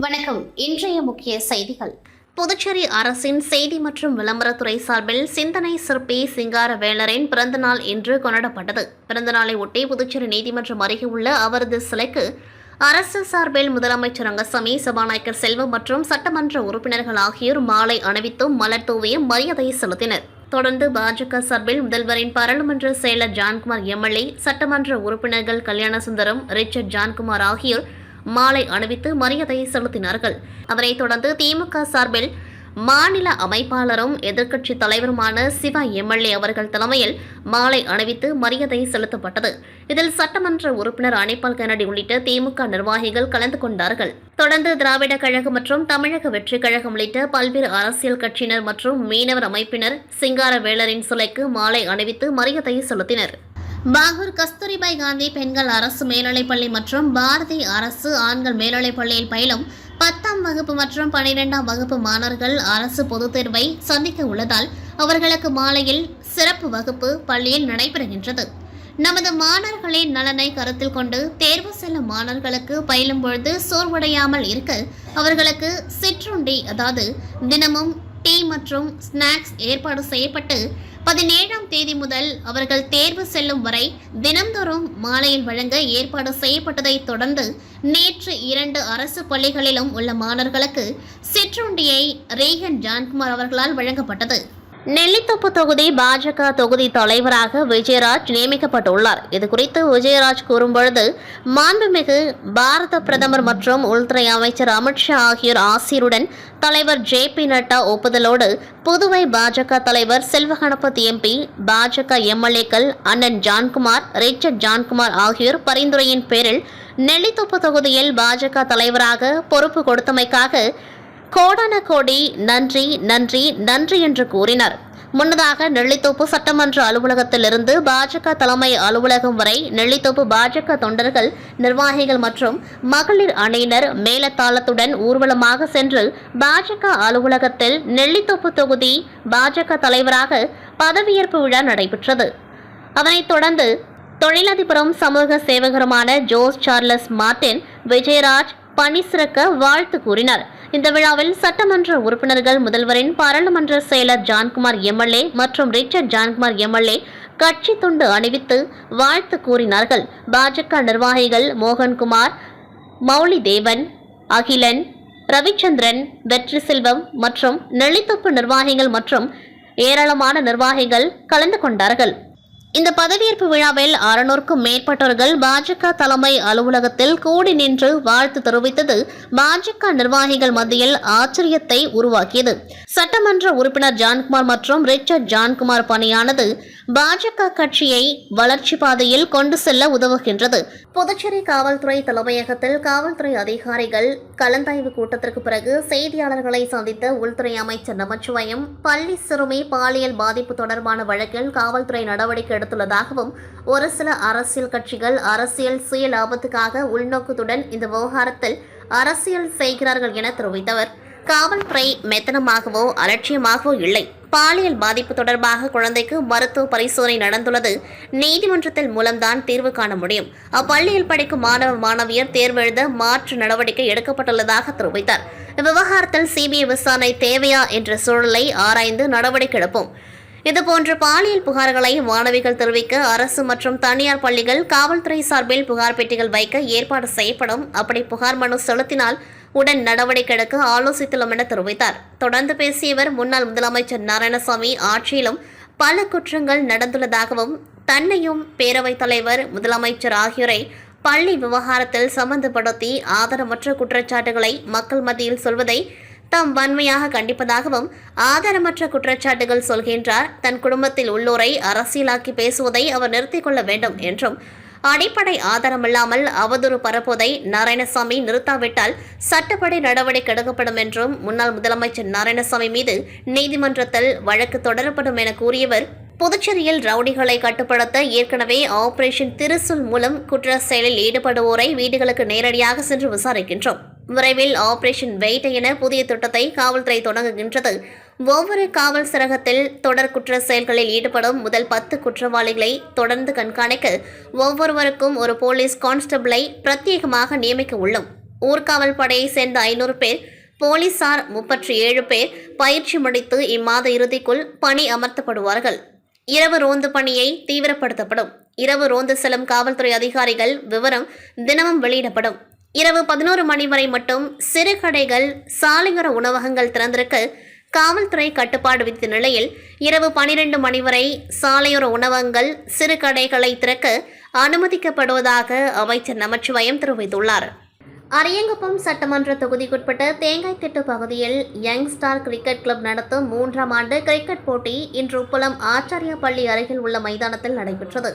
வணக்கம். இன்றைய முக்கிய செய்திகள். புதுச்சேரி அரசின் செய்தி மற்றும் விளம்பரத்துறை சார்பில் சிந்தனை சிற்பி சிங்காரவேலரின் பிறந்தநாள் இன்று கொண்டாடப்பட்டது. பிறந்தநாளை ஒட்டி புதுச்சேரி நீதிமன்றம் அருகே உள்ள அவரது சிலைக்கு அரசு சார்பில் முதலமைச்சர் ரங்கசாமி, சபாநாயகர் செல்வம் மற்றும் சட்டமன்ற உறுப்பினர்கள் ஆகியோர் மாலை அணிவித்தும் மலர் தூவியும் மரியாதை செலுத்தினர். தொடர்ந்து பாஜக சார்பில் முதல்வரின் பாராளுமன்ற செயலர் ஜான்குமார் எம்எல்ஏ, சட்டமன்ற உறுப்பினர்கள் கல்யாணசுந்தரம், ரிச்சர்ட் ஜான்குமார் ஆகியோர் மாலை அணிவித்து மரியாதை செலுத்தினார்கள். அதனைத் தொடர்ந்து திமுக சார்பில் மாநில அமைப்பாளரும் எதிர்க்கட்சித் தலைவருமான சிவா எம்எல்ஏ அவர்கள் தலைமையில் மாலை அணிவித்து மரியாதை செலுத்தப்பட்டது. இதில் சட்டமன்ற உறுப்பினர் அனிபால் கென்னடி உள்ளிட்ட திமுக நிர்வாகிகள் கலந்து கொண்டார்கள். தொடர்ந்து திராவிட கழகம் மற்றும் தமிழக வெற்றிக் கழகம் உள்ளிட்ட பல்வேறு அரசியல் கட்சியினர் மற்றும் மீனவர் அமைப்பினர் சிங்காரவேலரின் சிலைக்கு மாலை அணிவித்து மரியாதை செலுத்தினர். பாகூர் கஸ்தூரிபாய் காந்தி பெண்கள் அரசு மேல்நிலைப்பள்ளி மற்றும் பாரதி அரசு ஆண்கள் மேல்நிலைப்பள்ளியில் பயிலும் 10ஆம் வகுப்பு மற்றும் 12ஆம் வகுப்பு மாணவர்கள் அரசு பொதுத் தேர்வை சந்திக்க உள்ளதால் அவர்களுக்கு மாலையில் சிறப்பு வகுப்பு பள்ளியில் நடைபெறுகின்றது. நமது மாணவர்களின் நலனை கருத்தில் கொண்டு தேர்வு செல்லும் மாணவர்களுக்கு பயிலும் பொழுது சோர்வடையாமல் இருக்க அவர்களுக்கு சிற்றுண்டி, அதாவது தினமும் டீ மற்றும் ஸ்நாக்ஸ் ஏற்பாடு செய்யப்பட்டு 17ஆம் தேதி முதல் அவர்கள் தேர்வு செல்லும் வரை தினம்தோறும் மாலையில் வழங்க ஏற்பாடு செய்யப்பட்டதை தொடர்ந்து நேற்று 2 அரசு பள்ளிகளிலும் உள்ள மாணவர்களுக்கு சிற்றுண்டியை ரீகன் ஜான்குமார் அவர்களால் வழங்கப்பட்டது. நெல்லித்தோப்பு தொகுதி பாஜக தொகுதி தலைவராக விஜயராஜ் நியமிக்கப்பட்டுள்ளார். இதுகுறித்து விஜயராஜ் கூறும்பொழுது, மாண்புமிகு பாரத பிரதமர் மற்றும் உள்துறை அமைச்சர் அமித்ஷா ஆகியோர் ஆசியுடன் தலைவர் ஜே.பி. நட்டா ஒப்புதலோடு புதுவை பாஜக தலைவர் செல்வ கணபதி எம்பி, பாஜக எம்எல்ஏக்கள் அண்ணன் ஜான்குமார், ரிச்சர்ட் ஜான்குமார் ஆகியோர் பரிந்துரையின் பேரில் நெல்லித்தோப்பு தொகுதியில் பாஜக தலைவராக பொறுப்பு கொடுத்தமைக்காக கோடான கோடி நன்றி நன்றி நன்றி என்று கூறினார். முன்னதாக நெல்லித்தோப்பு சட்டமன்ற அலுவலகத்திலிருந்து பாஜக தலைமை அலுவலகம் வரை நெல்லித்தோப்பு பாஜக தொண்டர்கள், நிர்வாகிகள் மற்றும் மகளிர் அணியினர் மேலத்தாளத்துடன் ஊர்வலமாக சென்று பாஜக அலுவலகத்தில் நெல்லித்தோப்பு தொகுதி பாஜக தலைவராக பதவியேற்பு விழா நடைபெற்றது. அதனைத் தொடர்ந்து தொழிலதிபரும் சமூக சேவகருமான ஜோஸ் சார்லஸ் மார்டின் விஜயராஜ் பணி சிறக்க வாழ்த்து கூறினார். இந்த விழாவில் சட்டமன்ற உறுப்பினர்கள், முதல்வரின் பாராளுமன்ற செயலர் ஜான்குமார் எம்எல்ஏ மற்றும் ரிச்சர்ட் ஜான்குமார் எம்எல்ஏ கட்சி துண்டு அணிவித்து வாழ்த்து கூறினார்கள். பாஜக நிர்வாகிகள் மோகன்குமார், மௌலி தேவன், அகிலன், ரவிச்சந்திரன், வெற்றி செல்வம் மற்றும் நெல்லித்தோப்பு நிர்வாகிகள் மற்றும் ஏராளமான நிர்வாகிகள் கலந்து கொண்டார்கள். இந்த பதவியேற்பு விழாவில் 600க்கும் மேற்பட்டவர்கள் பாஜக தலைமை அலுவலகத்தில் கூடி நின்று வாழ்த்து தெரிவித்தது பாஜக நிர்வாகிகள் மத்தியில் ஆச்சரியத்தை உருவாக்கியது. சட்டமன்ற உறுப்பினர் ஜான்குமார் மற்றும் ரிச்சர்ட் ஜான்குமார் பணியானது பாஜக கட்சியை வளர்ச்சி பாதையில் கொண்டு செல்ல உதவுகின்றது. புதுச்சேரி காவல்துறை தலைமையகத்தில் காவல்துறை அதிகாரிகள் கலந்தாய்வு கூட்டத்திற்கு பிறகு செய்தியாளர்களை சந்தித்த உள்துறை அமைச்சர் நமச்சிவாயம், பள்ளி சிறுமி பாலியல் பாதிப்பு தொடர்பான வழக்கில் காவல்துறை நடவடிக்கை எடுத்துள்ளதாகவும், ஒரு சில அரசியல் கட்சிகள் அரசியல் சுய லாபத்துக்காக உள்நோக்கத்துடன் இந்த விவகாரத்தில் அரசியல் செய்கிறார்கள் என தெரிவித்தவர், காவல்துறை மெத்தனமாகவோ அலட்சியமாகவோ இல்லை. பாலியல் பாதிப்பு தொடர்பாக குழந்தைக்கு மருத்துவ பரிசோதனை நடந்துள்ளது. நீதிமன்றத்தில் மூலம்தான் தீர்வு காண முடியும். அப்பள்ளியில் படிக்கும் மாணவ மாணவியர் தேர்வு எழுத மாற்று நடவடிக்கை எடுக்கப்பட்டுள்ளதாக தெரிவித்தார். இவ்விவகாரத்தில் சிபிஐ விசாரணை தேவையா என்ற சூழலை ஆராய்ந்து நடவடிக்கை எடுப்போம். இதுபோன்ற பாலியல் புகார்களை மாணவிகள் தெரிவிக்க அரசு மற்றும் தனியார் பள்ளிகள் காவல்துறை சார்பில் புகார் பெட்டிகள் வைக்க ஏற்பாடு செய்யப்படும். அப்படி புகார் மனு செலுத்தினால் உடன் நடவடிக்கை எடுக்க ஆலோசித்துள்ளோம் என தெரிவித்தார். தொடர்ந்து பேசியவர், முன்னாள் முதலமைச்சர் நாராயணசாமி ஆட்சியிலும் பல குற்றங்கள் நடந்துள்ளதாகவும், தன்னையும் பேரவைத் தலைவர், முதலமைச்சர் ஆகியோரை பள்ளி விவகாரத்தில் சம்பந்தப்படுத்தி ஆதாரமற்ற குற்றச்சாட்டுகளை மக்கள் மத்தியில் சொல்வதை தாம் வன்மையாக கண்டிப்பதாகவும், ஆதாரமற்ற குற்றச்சாட்டுகள் சொல்கின்றார், தன் குடும்பத்தில் உள்ளோரை அரசியலாக்கி பேசுவதை அவர் நிறுத்திக் கொள்ள வேண்டும் என்றும், அடிப்படை ஆதாரமில்லாமல் அவதூறு பரப்புவதை நாராயணசாமி நிறுத்தாவிட்டால் சட்டப்படி நடவடிக்கை எடுக்கப்படும் என்றும், முன்னாள் முதலமைச்சர் நாராயணசாமி மீது நீதிமன்றத்தில் வழக்கு தொடரப்படும் என கூறியவர், புதுச்சேரியில் ரவுடிகளை கட்டுப்படுத்த ஏற்கனவே ஆபரேஷன் திருசுல் மூலம் குற்ற செயலில் ஈடுபடுவோரை வீடுகளுக்கு நேரடியாக சென்று விசாரிக்கின்றோம். விரைவில் ஆபரேஷன் வெயிட் என புதிய திட்டத்தை காவல்துறை தொடங்குகின்றது. ஒவ்வொரு காவல் சரகத்தில் தொடர் குற்ற செயல்களில் ஈடுபடும் முதல் 10 குற்றவாளிகளை தொடர்ந்து கண்காணிக்க ஒவ்வொருவருக்கும் ஒரு போலீஸ் கான்ஸ்டபிளை பிரத்யேகமாக நியமிக்க உள்ளோம். ஊர்காவல் படையை சேர்ந்த 500 பேர், போலீசார் 37 பேர் பயிற்சி முடித்து இம்மாத இறுதிக்குள் பணி அமர்த்தப்படுவார்கள். இரவு ரோந்து பணியை தீவிரப்படுத்தப்படும். இரவு ரோந்து செல்லும் காவல்துறை அதிகாரிகள் விவரம் தினமும் வெளியிடப்படும். இரவு 11 மணி வரை மட்டும் சிறு கடைகள், சாலையோர உணவகங்கள் திறந்திருக்க காவல்துறை கட்டுப்பாடு விதித்த நிலையில் இரவு 12 மணி வரை சாலையோர உணவகங்கள், சிறு கடைகளை திறக்க அனுமதிக்கப்படுவதாக அமைச்சர் நமச்சிவாயம் தெரிவித்துள்ளார். அரியங்குப்பம் சட்டமன்ற தொகுதிக்குட்பட்ட தேங்காய்திட்டு பகுதியில் யங் ஸ்டார் கிரிக்கெட் கிளப் நடத்தும் 3ஆம் ஆண்டு கிரிக்கெட் போட்டி இன்று உப்பளம் ஆச்சாரியா பள்ளி அருகில் உள்ள மைதானத்தில் நடைபெற்றது.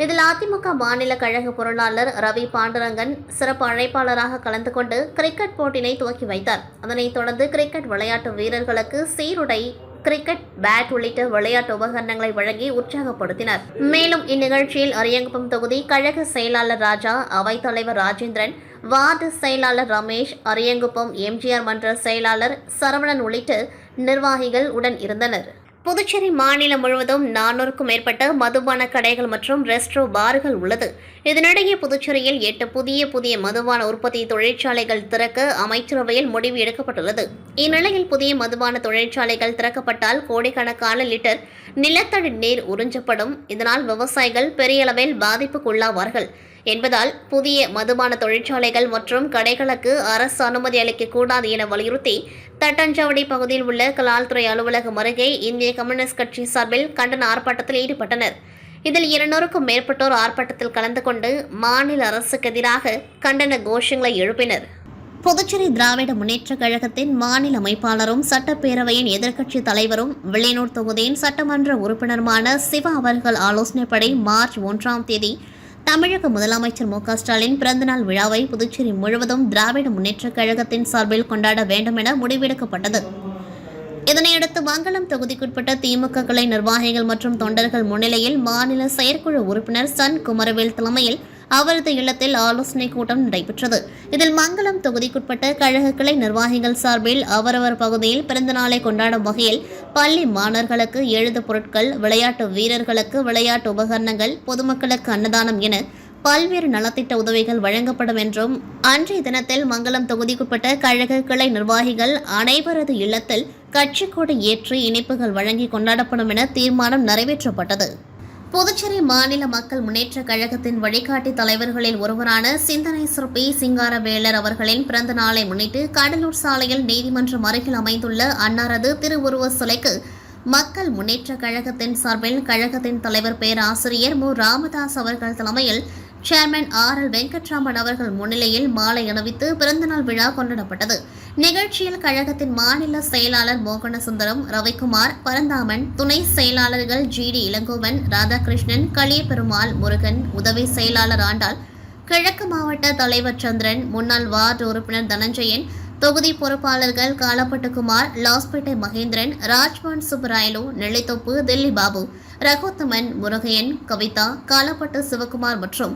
இதில் அதிமுக மாநில கழக பொருளாளர் ரவி பாண்டுரங்கன் சிறப்பு அழைப்பாளராக கலந்து கொண்டு கிரிக்கெட் போட்டியினை துவக்கி வைத்தார். அதனைத் தொடர்ந்து கிரிக்கெட் விளையாட்டு வீரர்களுக்கு சீருடை, கிரிக்கெட் பேட் உள்ளிட்ட விளையாட்டு உபகரணங்களை வழங்கி உற்சாகப்படுத்தினர். மேலும் இந்நிகழ்ச்சியில் அரியங்குப்பம் தொகுதி கழக செயலாளர் ராஜா, அவைத்தலைவர் ராஜேந்திரன், வார்டு செயலாளர் ரமேஷ், அரியங்குப்பம் எம்ஜிஆர் மன்ற செயலாளர் சரவணன் உள்ளிட்ட நிர்வாகிகள் உடன் இருந்தனர். புதுச்சேரி மாநிலம் முழுவதும் 400க்கும் மேற்பட்ட மதுபான கடைகள் மற்றும் ரெஸ்ட்ரோ பார்கள் உள்ளது. இதனிடையே புதுச்சேரியில் 8 புதிய மதுபான உற்பத்தி தொழிற்சாலைகள் திறக்க அமைச்சரவையில் முடிவு எடுக்கப்பட்டுள்ளது. இந்நிலையில் புதிய மதுபான தொழிற்சாலைகள் திறக்கப்பட்டால் கோடிக்கணக்கான லிட்டர் நிலத்தடி நீர் உறிஞ்சப்படும். இதனால் விவசாயிகள் பெரிய அளவில் பாதிப்புக்குள்ளாவார்கள் என்பதால் புதிய மதுபான தொழிற்சாலைகள் மற்றும் கடைகளுக்கு அரசு அனுமதி அளிக்கக்கூடாது என வலியுறுத்தி தட்டாஞ்சாவடி பகுதியில் உள்ள கலால்துறை அலுவலகம் அருகே இந்திய கம்யூனிஸ்ட் கட்சி சார்பில் கண்டன ஆர்ப்பாட்டத்தில் ஈடுபட்டனர். இதில் 200க்கும் மேற்பட்டோர் ஆர்ப்பாட்டத்தில் கலந்து கொண்டு மாநில அரசுக்கு எதிராக கண்டன கோஷங்களை எழுப்பினர். புதுச்சேரி திராவிட முன்னேற்றக் கழகத்தின் மாநில அமைப்பாளரும் சட்டப்பேரவையின் எதிர்க்கட்சித் தலைவரும் வில்லியனூர் தொகுதியின் சட்டமன்ற உறுப்பினருமான சிவா அவர்கள் ஆலோசனைப்படி மார்ச் 1ஆம் தேதி தமிழக முதலமைச்சர் மு.க.ஸ்டாலின் பிறந்தநாள் விழாவை புதுச்சேரி முழுவதும் திராவிட முன்னேற்றக் கழகத்தின் சார்பில் கொண்டாட வேண்டும் என முடிவெடுக்கப்பட்டது. இதனையடுத்து மங்கலம் தொகுதிக்குட்பட்ட திமுக கிளை நிர்வாகிகள் மற்றும் தொண்டர்கள் முன்னிலையில் மாநில செயற்குழு உறுப்பினர் சன் குமரவேல் தலைமையில் அவரது இல்லத்தில் ஆலோசனை கூட்டம் நடைபெற்றது. இதில் மங்கலம் தொகுதிக்குட்பட்ட கழக கிளை நிர்வாகிகள் சார்பில் அவரவர் பகுதியில் பிறந்தநாளை கொண்டாடும் வகையில் பள்ளி மாணவர்களுக்கு எழுது பொருட்கள், விளையாட்டு வீரர்களுக்கு விளையாட்டு உபகரணங்கள், பொதுமக்களுக்கு அன்னதானம் என பல்வேறு நலத்திட்ட உதவிகள் வழங்கப்படும் என்றும் அன்றைய தினத்தில் மங்கலம் தொகுதிக்குட்பட்ட கழக கிளை நிர்வாகிகள் அனைவரது இல்லத்தில் கட்சிக்கொடி ஏற்றி இனிப்புகள் வழங்கி கொண்டாடப்படும் என தீர்மானம் நிறைவேற்றப்பட்டது. புதுச்சேரி மாநில மக்கள் முன்னேற்றக் கழகத்தின் வழிகாட்டி தலைவர்களில் ஒருவரான சிந்தனை சிற்பி சிங்காரவேலர் அவர்களின் பிறந்த நாளை முன்னிட்டு கடலூர் சாலையில் நீதிமன்றம் அருகில் அமைந்துள்ள அன்னாரது திருவுருவ சிலைக்கு மக்கள் முன்னேற்றக் கழகத்தின் சார்பில் கழகத்தின் தலைவர் பேராசிரியர் மு. ராமதாஸ் அவர்கள் தலைமையில் சேர்மன் R.L. வெங்கட்ராமன் அவர்கள் முன்னிலையில் மாலை அணிவித்து பிறந்தநாள் விழா கொண்டாடப்பட்டது. நிகழ்ச்சியில் கழகத்தின் மாநில செயலாளர் மோகனசுந்தரம், ரவிக்குமார், பரந்தாமன், துணை செயலாளர்கள் G.D. இளங்கோவன், ராதாகிருஷ்ணன், களியபெருமாள், முருகன், உதவி செயலாளர் ஆண்டாள், கிழக்கு மாவட்ட தலைவர் சந்திரன், முன்னாள் வார்டு உறுப்பினர் தனஞ்சயன், தொகுதி பொறுப்பாளர்கள் காலப்பட்டுக்குமார், லாஸ்பேட்டை மகேந்திரன், ராஜ்பான் சுப்பராயலு, நெல்லித்தோப்பு தில்லி பாபு, ரகுத்தமன், முருகையன், கவிதா, காலப்பட்டு சிவகுமார் மற்றும்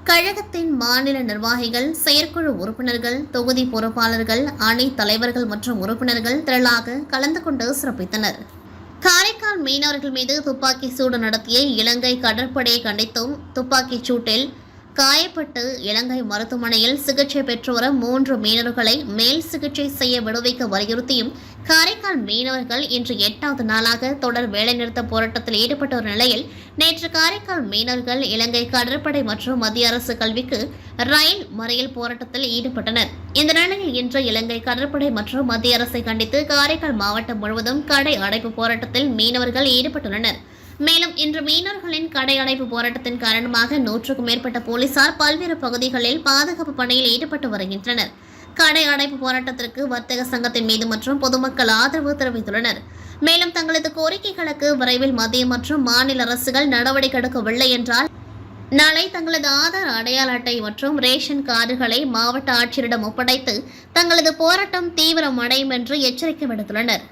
கழகத்தின் மாநில நிர்வாகிகள், செயற்குழு உறுப்பினர்கள், தொகுதி பொறுப்பாளர்கள், அணி தலைவர்கள் மற்றும் உறுப்பினர்கள் திரளாக கலந்து கொண்டு சிறப்பித்தனர். காரைக்கால் மீனவர்கள் மீது துப்பாக்கி சூடு நடத்திய இலங்கை கடற்படையை கண்டித்தும் துப்பாக்கிச் சூட்டில் காயப்பட்டு இலங்கை மருத்துவமனையில் சிகிச்சை பெற்று வரும் 3 மீனவர்களை மேல் சிகிச்சை செய்ய விடுவிக்க வலியுறுத்தியும் காரைக்கால் மீனவர்கள் இன்று 8வது நாளாக தொடர் வேலைநிறுத்த போராட்டத்தில் ஈடுபட்ட ஒரு நிலையில் நேற்று காரைக்கால் மீனவர்கள் இலங்கை கடற்படை மற்றும் மத்திய அரசு கல்விக்கு ரயில் மறியல் போராட்டத்தில் ஈடுபட்டனர். இந்த நிலையில் இன்று இலங்கை கடற்படை மற்றும் மத்திய அரசை கண்டித்து காரைக்கால் மாவட்டம் முழுவதும் கடை அடைப்பு போராட்டத்தில் மீனவர்கள் ஈடுபட்டுள்ளனர். மேலும் இன்று மீனவர்களின் கடை அடைப்பு போராட்டத்தின் காரணமாக 100க்கும் மேற்பட்ட போலீசார் பல்வேறு பகுதிகளில் பாதுகாப்பு பணியில் ஈடுபட்டு வருகின்றனர். கடை அடைப்பு போராட்டத்திற்கு வர்த்தக சங்கத்தின் மீது மற்றும் பொதுமக்கள் ஆதரவு தெரிவித்துள்ளனர். மேலும் தங்களது கோரிக்கைகளுக்கு விரைவில் மத்திய மற்றும் மாநில அரசுகள் நடவடிக்கை எடுக்கவில்லை என்றால் நாளை தங்களது ஆதார் அடையாள அட்டை மற்றும் ரேஷன் கார்டுகளை மாவட்ட ஆட்சியரிடம் ஒப்படைத்து தங்களது போராட்டம் தீவிரமடையும் என்று எச்சரிக்கை விடுத்துள்ளனர்.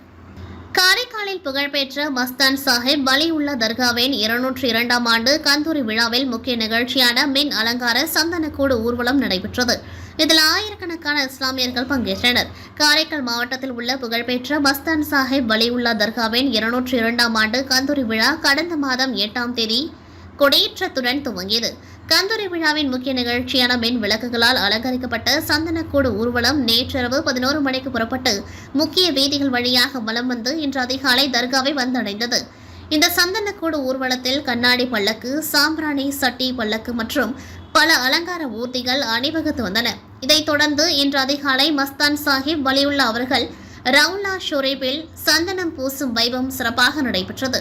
காரைக்காலில் புகழ்பெற்ற மஸ்தான் சாஹிப் வலியுல்லா தர்காவின் 202ஆம் ஆண்டு கந்தூரி விழாவில் முக்கிய நிகழ்ச்சியான மின் அலங்கார சந்தனக்கூடு ஊர்வலம் நடைபெற்றது. இதில் ஆயிரக்கணக்கான இஸ்லாமியர்கள் பங்கேற்றனர். காரைக்கால் மாவட்டத்தில் உள்ள புகழ்பெற்ற மஸ்தான் சாஹிப் வலியுல்லா தர்காவின் 202ஆம் ஆண்டு கந்தூரி விழா கடந்த மாதம் 8ஆம் தேதி கொடியேற்றத்துடன் துவங்கியது. கந்தூரி விழாவின் முக்கிய நிகழ்ச்சியான மின் விளக்குகளால் அலங்கரிக்கப்பட்ட சந்தனக்கூடு ஊர்வலம் நேற்றிரவு 11 மணிக்கு புறப்பட்டு முக்கிய வீதிகள் வழியாக வலம் வந்து இன்று அதிகாலை தர்காவை வந்தடைந்தது. இந்த சந்தனக்கூடு ஊர்வலத்தில் கண்ணாடி பல்லக்கு, சாம்பிராணி சட்டி பல்லக்கு மற்றும் பல அலங்கார ஊர்திகள் அணிவகுத்து வந்தன. இதைத் தொடர்ந்து இன்று அதிகாலை மஸ்தான் சாஹிப் வலியுல்லா அவர்கள் ரவுலா ஷொரேபில் சந்தனம் பூசும் வைபவம் சிறப்பாக நடைபெற்றது.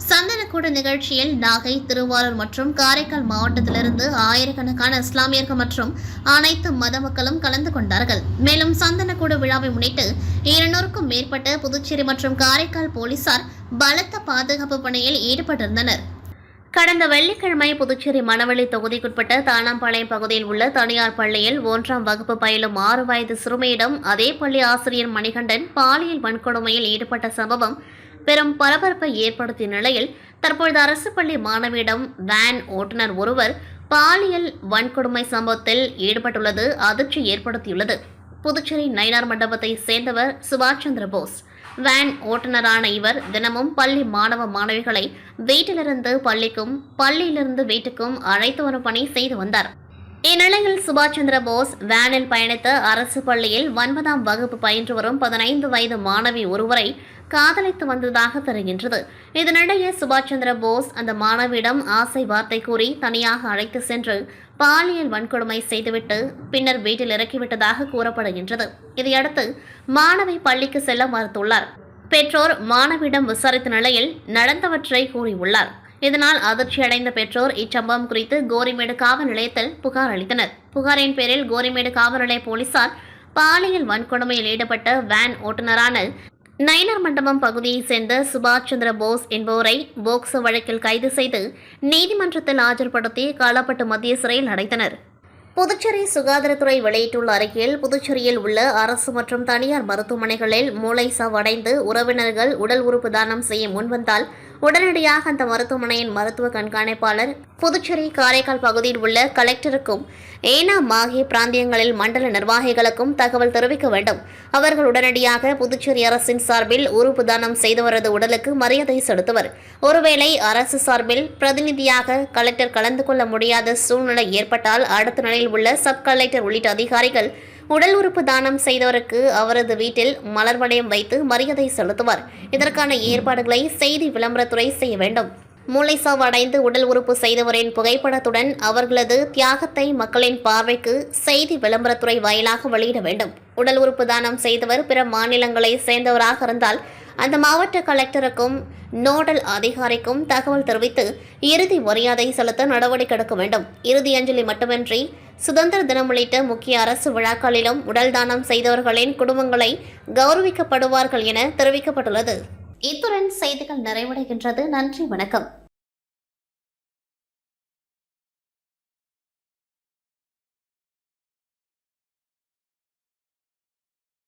சந்தனக்கூடு நிகழ்ச்சியில் நாகை, திருவாரூர் மற்றும் காரைக்கால் மாவட்டத்திலிருந்து ஆயிரக்கணக்கான இஸ்லாமியர்கள் மற்றும் அனைத்து மத மக்களும் கலந்து கொண்டார்கள். மேலும் சந்தனக்கூடு விழாவை முன்னிட்டு 200க்கும் மேற்பட்ட புதுச்சேரி மற்றும் காரைக்கால் போலீசார் பலத்த பாதுகாப்பு பணியில் ஈடுபட்டிருந்தனர். கடந்த வெள்ளிக்கிழமை புதுச்சேரி மணவெளி தொகுதிக்குட்பட்ட தானாம்பாளையம் பகுதியில் உள்ள தனியார் பள்ளியில் 1ஆம் வகுப்பு பயிலும் 6 வயது சிறுமியிடம் அதே பள்ளி ஆசிரியர் மணிகண்டன் பாலியல் வன்கொடுமையில் ஈடுபட்ட சம்பவம் பெரும் பரபரப்பை ஏற்படுத்திய நிலையில் தற்பொழுது அரசு பள்ளி மாணவியிடம் வேன் ஓட்டுநர் ஒருவர் பாலியல் வன்கொடுமை சம்பவத்தில் ஈடுபட்டுள்ளது அதிர்ச்சி ஏற்படுத்தியுள்ளது. புதுச்சேரி நயினார் மண்டபத்தை சேர்ந்தவர் சுபாஷ் சந்திர போஸ். வேன் ஓட்டுநரான இவர் தினமும் பள்ளி மாணவ மாணவிகளை வீட்டிலிருந்து பள்ளிக்கும் பள்ளியிலிருந்து வீட்டுக்கும் அழைத்து வரும் பணி செய்து வந்தார். இந்நிலையில் சுபாஷ் சந்திர போஸ் வேனில் பயணித்த அரசு பள்ளியில் 9ஆம் வகுப்பு பயின்று வரும் 15 வயது மாணவி ஒருவரை காதலித்து வந்ததாக தெரிகின்றது. இதனிடையே சுபாஷ் சந்திர போஸ் அந்த மாணவியிடம் ஆசை வார்த்தை கூறி தனியாக அழைத்து சென்று பாலியல் வன்கொடுமை செய்துவிட்டு பின்னர் வீட்டில் இறக்கிவிட்டதாக கூறப்படுகின்றது. இதையடுத்து மாணவி பள்ளிக்கு செல்ல மறுத்துள்ளார். பெற்றோர் மாணவியிடம் விசாரித்த நிலையில் நடந்தவற்றை கூறியுள்ளார். இதனால் அதிர்ச்சியடைந்த பெற்றோர் இச்சம்பவம் குறித்து கோரிமேடு காவல் நிலையத்தில் புகார் அளித்தனர். புகாரின் பேரில் கோரிமேடு காவல் நிலைய போலீசார் பாலியல் வன்கொடுமையில் ஈடுபட்ட வேன் ஓட்டுநரான நயினார் மண்டபம் பகுதியைச் சேர்ந்த சுபாஷ் சந்திர போஸ் என்பவரை போக்சோ வழக்கில் கைது செய்து நீதிமன்றத்தில் ஆஜர்படுத்தி காலாப்பட்டு மத்திய சிறையில் அடைத்தனர். புதுச்சேரி சுகாதாரத்துறை வெளியிட்டுள்ள அறிக்கையில் புதுச்சேரியில் உள்ள அரசு மற்றும் தனியார் மருத்துவமனைகளில் மூளை சாவடைந்து உறவினர்கள் உடல் உறுப்பு தானம் செய்ய முன்வந்தால் உடனடியாக அந்த மருத்துவமனையின் மருத்துவ கண்காணிப்பாளர் புதுச்சேரி காரைக்கால் பகுதியில் உள்ள கலெக்டருக்கும் ஏனா மாஹே பிராந்தியங்களில் மண்டல நிர்வாகிகளுக்கும் தகவல் தெரிவிக்க வேண்டும். அவர்கள் உடனடியாக புதுச்சேரி அரசின் சார்பில் உறுப்பு தானம் செய்தவரது உடலுக்கு மரியாதை செலுத்துவர். ஒருவேளை அரசு சார்பில் பிரதிநிதியாக கலெக்டர் கலந்து கொள்ள முடியாத சூழ்நிலை ஏற்பட்டால் அடுத்த நிலையில் உள்ள சப் கலெக்டர் உள்ளிட்ட அதிகாரிகள் உடல் உறுப்பு தானம் செய்தவருக்கு அவரது வீட்டில் மலர் வளையம் வைத்து மரியாதை செலுத்துவார். இதற்கான ஏற்பாடுகளை செய்தி விளம்பரத்துறை செய்ய வேண்டும். மூளைசாவு அடைந்து உடல் உறுப்பு செய்தவரின் புகைப்படத்துடன் அவர்களது தியாகத்தை மக்களின் பார்வைக்கு செய்தி விளம்பரத்துறை வாயிலாக வெளியிட வேண்டும். உடல் உறுப்பு தானம் செய்தவர் பிற மாநிலங்களை சேர்ந்தவராக இருந்தால் அந்த மாவட்ட கலெக்டருக்கும் நோடல் அதிகாரிக்கும் தகவல் தெரிவித்து இறுதி மரியாதை செலுத்த நடவடிக்கை எடுக்க வேண்டும். இறுதி அஞ்சலி மட்டுமின்றி சுதந்திர தினம் உள்ளிட்ட முக்கிய அரசு விழாக்களிலும் உடல் தானம் செய்தவர்களின் குடும்பங்களை கௌரவிக்கப்படுவார்கள் என தெரிவிக்கப்பட்டுள்ளது. இத்துடன் செய்திகள் நிறைவடைகின்றது. நன்றி, வணக்கம்.